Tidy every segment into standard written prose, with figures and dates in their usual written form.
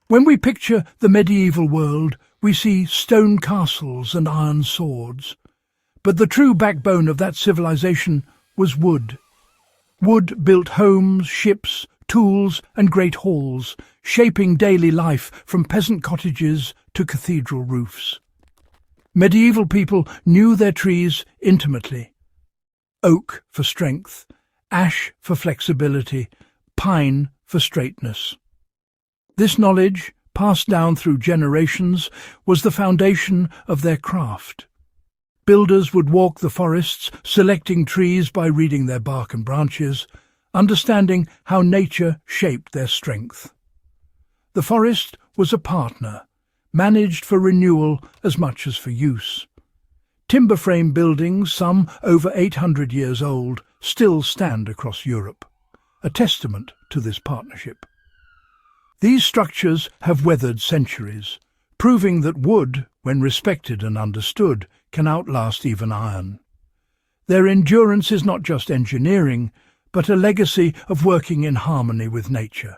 When we picture the medieval world, we see stone castles and iron swords. But the true backbone of that civilization was wood. Wood built homes, ships, tools and great halls, shaping daily life from peasant cottages to cathedral roofs. Medieval people knew their trees intimately. Oak for strength, ash for flexibility, pine for straightness. This knowledge, passed down through generations, was the foundation of their craft. Builders would walk the forests, selecting trees by reading their bark and branches, understanding how nature shaped their strength. The forest was a partner, managed for renewal as much as for use. Timber frame buildings, some over 800 years old, still stand across Europe, a testament to this partnership. These structures have weathered centuries, proving that wood, when respected and understood, can outlast even iron. Their endurance is not just engineering, but a legacy of working in harmony with nature.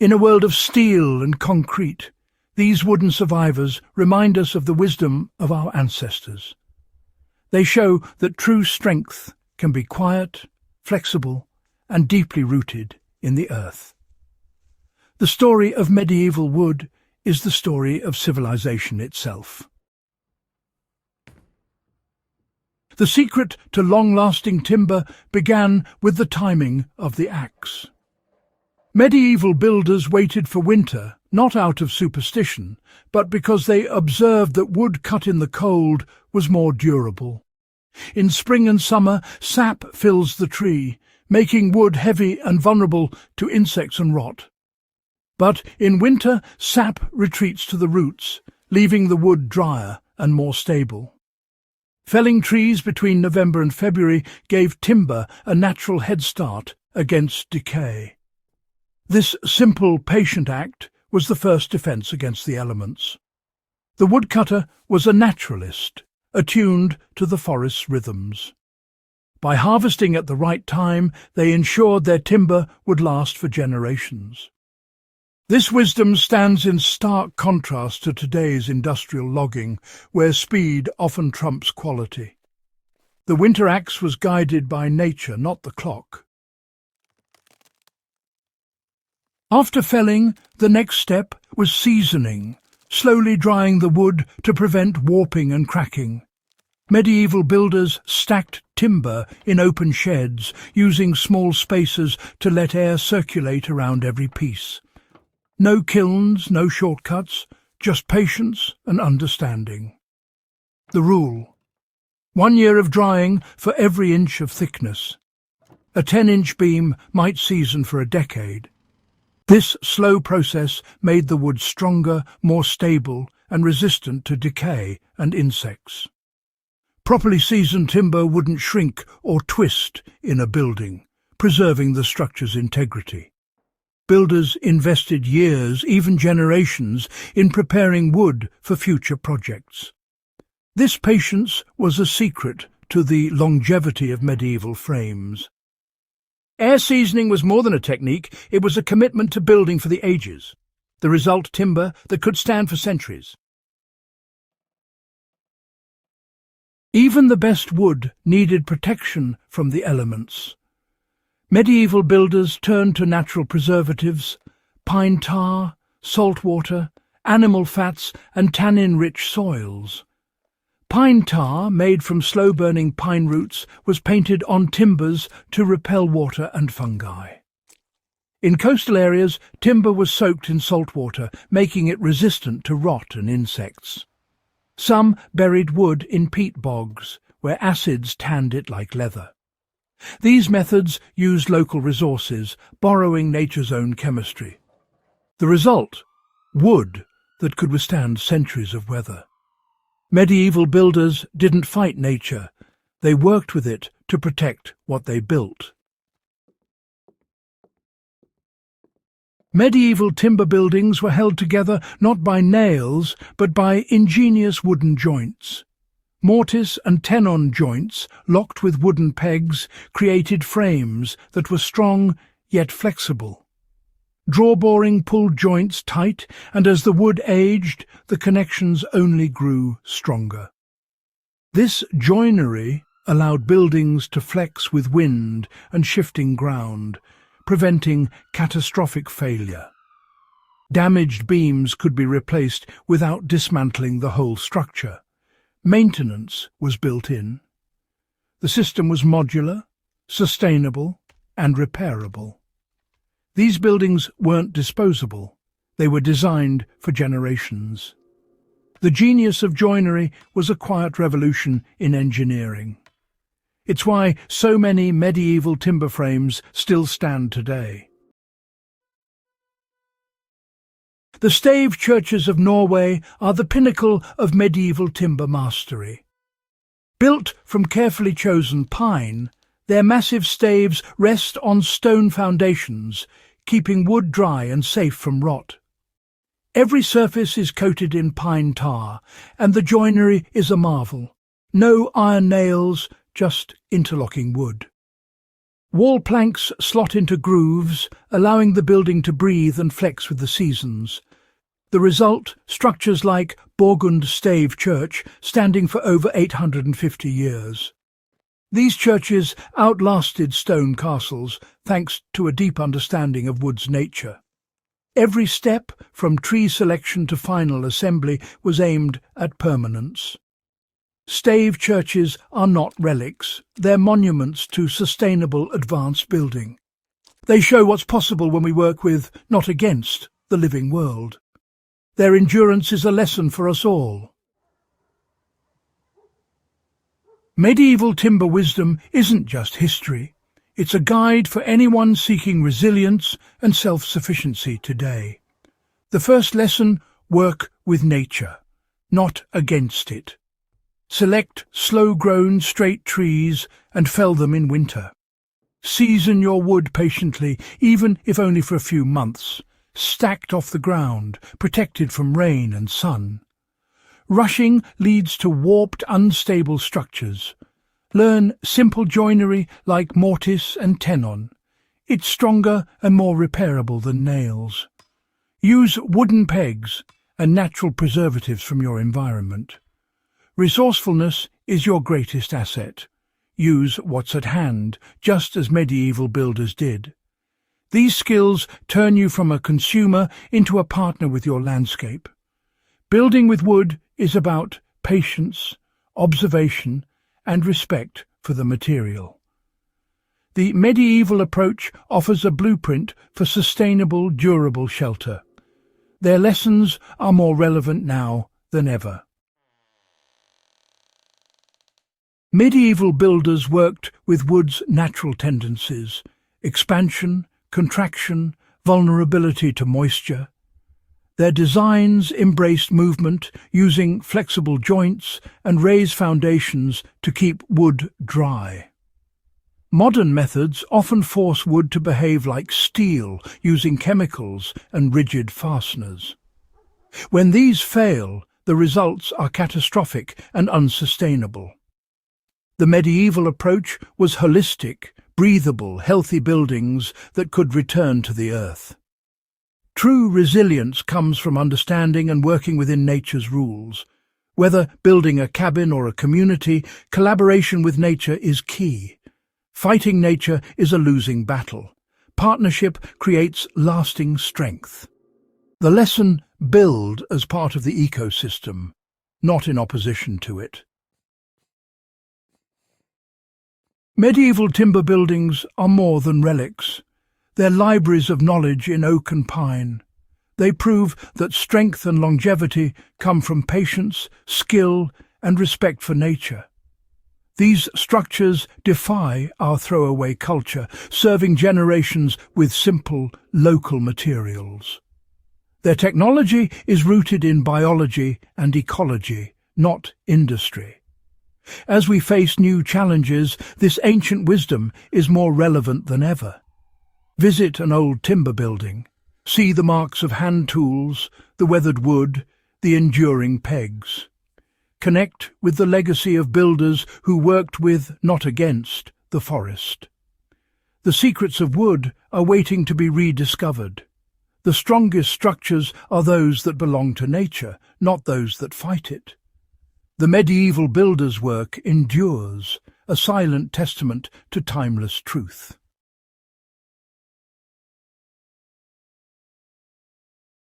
In a world of steel and concrete, these wooden survivors remind us of the wisdom of our ancestors. They show that true strength can be quiet, flexible, and deeply rooted in the earth. The story of medieval wood is the story of civilization itself. The secret to long-lasting timber began with the timing of the axe. Medieval builders waited for winter, not out of superstition, but because they observed that wood cut in the cold was more durable. In spring and summer, sap fills the tree, making wood heavy and vulnerable to insects and rot. But in winter, sap retreats to the roots, leaving the wood drier and more stable. Felling trees between November and February gave timber a natural head start against decay. This simple, patient act was the first defence against the elements. The woodcutter was a naturalist, attuned to the forest's rhythms. By harvesting at the right time, they ensured their timber would last for generations. This wisdom stands in stark contrast to today's industrial logging, where speed often trumps quality. The winter axe was guided by nature, not the clock. After felling, the next step was seasoning, slowly drying the wood to prevent warping and cracking. Medieval builders stacked timber in open sheds, using small spaces to let air circulate around every piece. No kilns, no shortcuts, just patience and understanding. The rule: 1 year of drying for every inch of thickness. A 10-inch beam might season for a decade. This slow process made the wood stronger, more stable, and resistant to decay and insects. Properly seasoned timber wouldn't shrink or twist in a building, preserving the structure's integrity. Builders invested years, even generations, in preparing wood for future projects. This patience was a secret to the longevity of medieval frames. Air seasoning was more than a technique, it was a commitment to building for the ages. The result, timber that could stand for centuries. Even the best wood needed protection from the elements. Medieval builders turned to natural preservatives, pine tar, salt water, animal fats and tannin-rich soils. Pine tar, made from slow-burning pine roots, was painted on timbers to repel water and fungi. In coastal areas, timber was soaked in salt water, making it resistant to rot and insects. Some buried wood in peat bogs, where acids tanned it like leather. These methods used local resources, borrowing nature's own chemistry. The result: wood that could withstand centuries of weather. Medieval builders didn't fight nature, they worked with it to protect what they built. Medieval timber buildings were held together not by nails, but by ingenious wooden joints. Mortise and tenon joints, locked with wooden pegs, created frames that were strong yet flexible. Draw-boring pulled joints tight, and as the wood aged, the connections only grew stronger. This joinery allowed buildings to flex with wind and shifting ground, preventing catastrophic failure. Damaged beams could be replaced without dismantling the whole structure. Maintenance was built in. The system was modular, sustainable, and repairable. These buildings weren't disposable. They were designed for generations. The genius of joinery was a quiet revolution in engineering. It's why so many medieval timber frames still stand today. The stave churches of Norway are the pinnacle of medieval timber mastery. Built from carefully chosen pine, their massive staves rest on stone foundations, keeping wood dry and safe from rot. Every surface is coated in pine tar, and the joinery is a marvel. No iron nails, just interlocking wood. Wall planks slot into grooves, allowing the building to breathe and flex with the seasons. The result, structures like Borgund Stave Church, standing for over 850 years. These churches outlasted stone castles thanks to a deep understanding of wood's nature. Every step, from tree selection to final assembly, was aimed at permanence. Stave churches are not relics, they're monuments to sustainable advanced building. They show what's possible when we work with, not against, the living world. Their endurance is a lesson for us all. Medieval timber wisdom isn't just history. It's a guide for anyone seeking resilience and self-sufficiency today. The first lesson: work with nature, not against it. Select slow-grown, straight trees and fell them in winter. Season your wood patiently, even if only for a few months, stacked off the ground, protected from rain and sun. Rushing leads to warped, unstable structures. Learn simple joinery like mortise and tenon. It's stronger and more repairable than nails. Use wooden pegs and natural preservatives from your environment. Resourcefulness is your greatest asset. Use what's at hand, just as medieval builders did. These skills turn you from a consumer into a partner with your landscape. Building with wood is about patience, observation, and respect for the material. The medieval approach offers a blueprint for sustainable, durable shelter. Their lessons are more relevant now than ever. Medieval builders worked with wood's natural tendencies: expansion, contraction, vulnerability to moisture. Their designs embraced movement, using flexible joints and raised foundations to keep wood dry. Modern methods often force wood to behave like steel, using chemicals and rigid fasteners. When these fail, the results are catastrophic and unsustainable. The medieval approach was holistic, breathable, healthy buildings that could return to the earth. True resilience comes from understanding and working within nature's rules. Whether building a cabin or a community, collaboration with nature is key. Fighting nature is a losing battle. Partnership creates lasting strength. The lesson: build as part of the ecosystem, not in opposition to it. Medieval timber buildings are more than relics. They're libraries of knowledge in oak and pine. They prove that strength and longevity come from patience, skill, and respect for nature. These structures defy our throwaway culture, serving generations with simple, local materials. Their technology is rooted in biology and ecology, not industry. As we face new challenges, this ancient wisdom is more relevant than ever. Visit an old timber building. See the marks of hand tools, the weathered wood, the enduring pegs. Connect with the legacy of builders who worked with, not against, the forest. The secrets of wood are waiting to be rediscovered. The strongest structures are those that belong to nature, not those that fight it. The medieval builder's work endures, a silent testament to timeless truth.